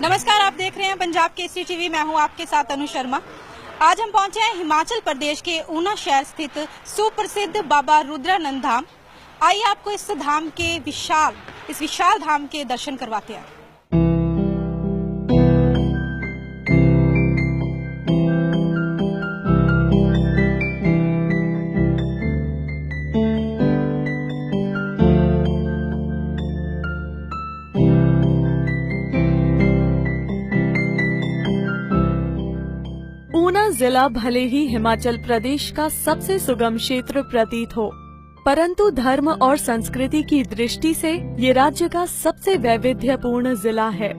नमस्कार, आप देख रहे हैं पंजाब केसरी टीवी। मैं हूं आपके साथ अनु शर्मा। आज हम पहुंचे हैं हिमाचल प्रदेश के ऊना शहर स्थित सुप्रसिद्ध बाबा रुद्रानंद धाम। आइए आपको इस विशाल धाम के दर्शन करवाते हैं। ऊना जिला भले ही हिमाचल प्रदेश का सबसे सुगम क्षेत्र प्रतीत हो, परंतु धर्म और संस्कृति की दृष्टि से ये राज्य का सबसे वैविध्यपूर्ण जिला है।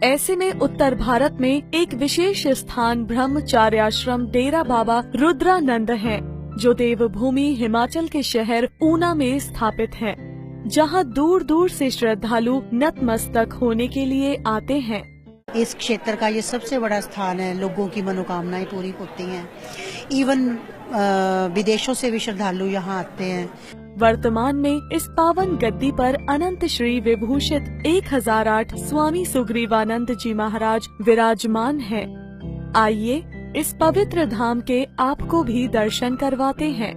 ऐसे में उत्तर भारत में एक विशेष स्थान ब्रह्मचार्याश्रम डेरा बाबा रुद्रानंद है, जो देवभूमि हिमाचल के शहर ऊना में स्थापित है, जहां दूर दूर से श्रद्धालु नतमस्तक होने के लिए आते हैं। इस क्षेत्र का ये सबसे बड़ा स्थान है। लोगों की मनोकामनाएं पूरी होती हैं। इवन विदेशों से भी श्रद्धालु यहाँ आते हैं। वर्तमान में इस पावन गद्दी पर अनंत श्री विभूषित 1008 स्वामी सुग्रीवानंद जी महाराज विराजमान हैं। आइए इस पवित्र धाम के आपको भी दर्शन करवाते हैं।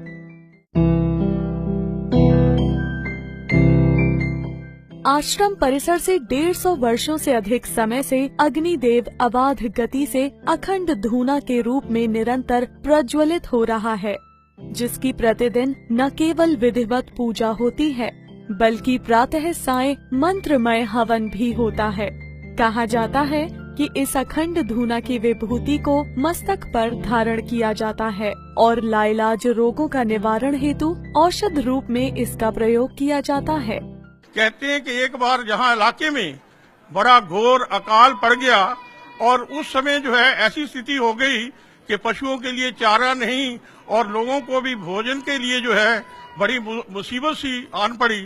आश्रम परिसर से 150 वर्षों से अधिक समय से अग्निदेव अबाध गति से अखंड धूना के रूप में निरंतर प्रज्वलित हो रहा है, जिसकी प्रतिदिन न केवल विधिवत पूजा होती है, बल्कि प्रातः साय मंत्रमय हवन भी होता है। कहा जाता है कि इस अखंड धूना की विभूति को मस्तक पर धारण किया जाता है और लाइलाज रोगों का निवारण हेतु औषध रूप में इसका प्रयोग किया जाता है। कहते हैं कि एक बार जहां इलाके में बड़ा घोर अकाल पड़ गया और उस समय जो है ऐसी स्थिति हो गई कि पशुओं के लिए चारा नहीं और लोगों को भी भोजन के लिए जो है बड़ी मुसीबत सी आन पड़ी।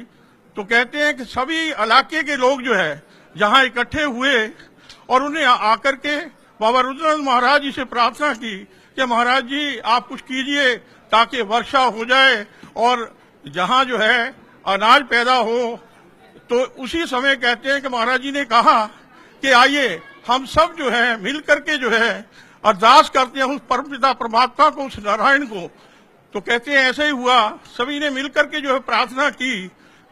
तो कहते हैं कि सभी इलाके के लोग जो है जहां इकट्ठे हुए और उन्हें आकर के बाबा रुद्रानंद महाराज जी से प्रार्थना की कि महाराज जी आप कुछ कीजिए ताकि वर्षा हो जाए और जहां जो है अनाज पैदा हो। तो उसी समय कहते हैं कि महाराज जी ने कहा कि आइए हम सब जो है मिल करके जो है अरदास करते हैं उस परमपिता परमात्मा को, उस नारायण को। तो कहते हैं ऐसे ही हुआ, सभी ने मिल करके जो है प्रार्थना की।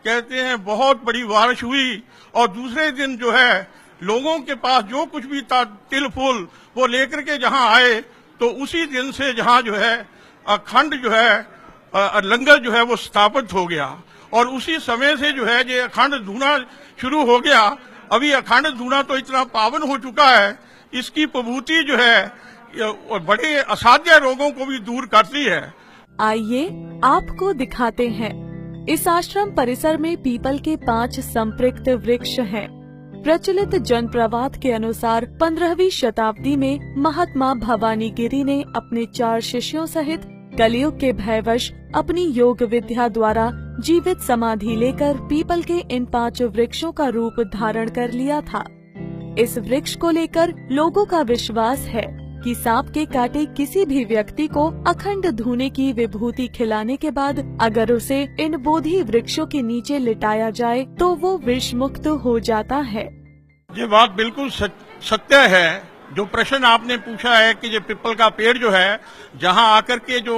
कहते हैं बहुत बड़ी बारिश हुई और दूसरे दिन जो है लोगों के पास जो कुछ भी था तिल फूल वो लेकर के जहां आए, तो उसी दिन से जहां जो है अखंड जो है लंगर जो है वो स्थापित हो गया और उसी समय से जो है ये अखंड धूना शुरू हो गया। अभी अखंड धूना तो इतना पावन हो चुका है, इसकी प्रभुति जो है बड़े असाध्य रोगों को भी दूर करती है। आइए आपको दिखाते हैं। इस आश्रम परिसर में पीपल के 5 संपृक्त वृक्ष हैं। प्रचलित जन प्रवाद के अनुसार 15वीं शताब्दी में महात्मा भवानी गिरी ने अपने 4 शिष्यों सहित कलियुग के भयवश अपनी योग विद्या द्वारा जीवित समाधि लेकर पीपल के इन 5 वृक्षों का रूप धारण कर लिया था। इस वृक्ष को लेकर लोगों का विश्वास है कि सांप के काटे किसी भी व्यक्ति को अखंड धूने की विभूति खिलाने के बाद अगर उसे इन बोधि वृक्षों के नीचे लिटाया जाए तो वो विष मुक्त हो जाता है। ये बात बिल्कुल सत्य है। जो प्रश्न आपने पूछा है कि ये पीपल का पेड़ जो है जहां आकर के जो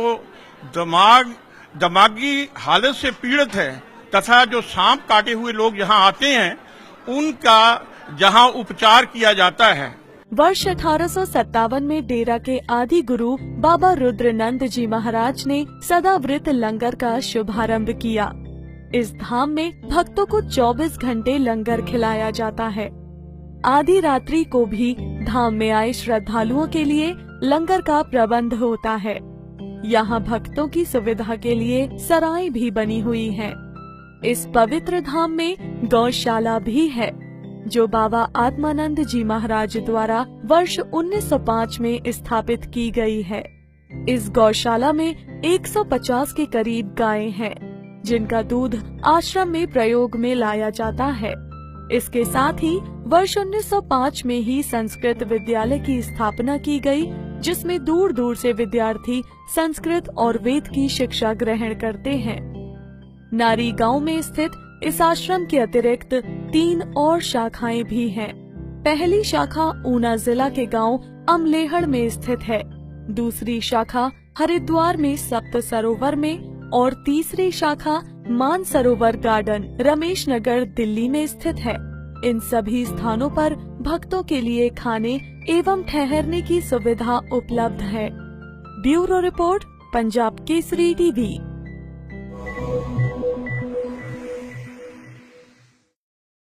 दिमागी हालत से पीड़ित है तथा जो सांप काटे हुए लोग यहाँ आते हैं उनका जहाँ उपचार किया जाता है। वर्ष 1857 में डेरा के आदि गुरु बाबा रुद्रानंद जी महाराज ने सदाव्रत लंगर का शुभारंभ किया। इस धाम में भक्तों को 24 घंटे लंगर खिलाया जाता है। आधी रात्रि को भी धाम में आए श्रद्धालुओं के लिए लंगर का प्रबंध होता है। यहाँ भक्तों की सुविधा के लिए सराय भी बनी हुई है। इस पवित्र धाम में गौशाला भी है, जो बाबा आत्मानंद जी महाराज द्वारा वर्ष 1905 में स्थापित की गई है। इस गौशाला में 150 के करीब गायें हैं, जिनका दूध आश्रम में प्रयोग में लाया जाता है। इसके साथ ही वर्ष 1905 में ही संस्कृत विद्यालय की स्थापना की गई, जिसमें दूर दूर से विद्यार्थी संस्कृत और वेद की शिक्षा ग्रहण करते हैं। नारी गांव में स्थित इस आश्रम के अतिरिक्त 3 और शाखाएं भी हैं। पहली शाखा ऊना जिला के गांव अमलेहड़ में स्थित है, दूसरी शाखा हरिद्वार में सप्त सरोवर में और तीसरी शाखा मानसरोवर गार्डन रमेश नगर दिल्ली में स्थित है। इन सभी स्थानों पर भक्तों के लिए खाने एवं ठहरने की सुविधा उपलब्ध है। Bureau report, Punjab Kesari TV.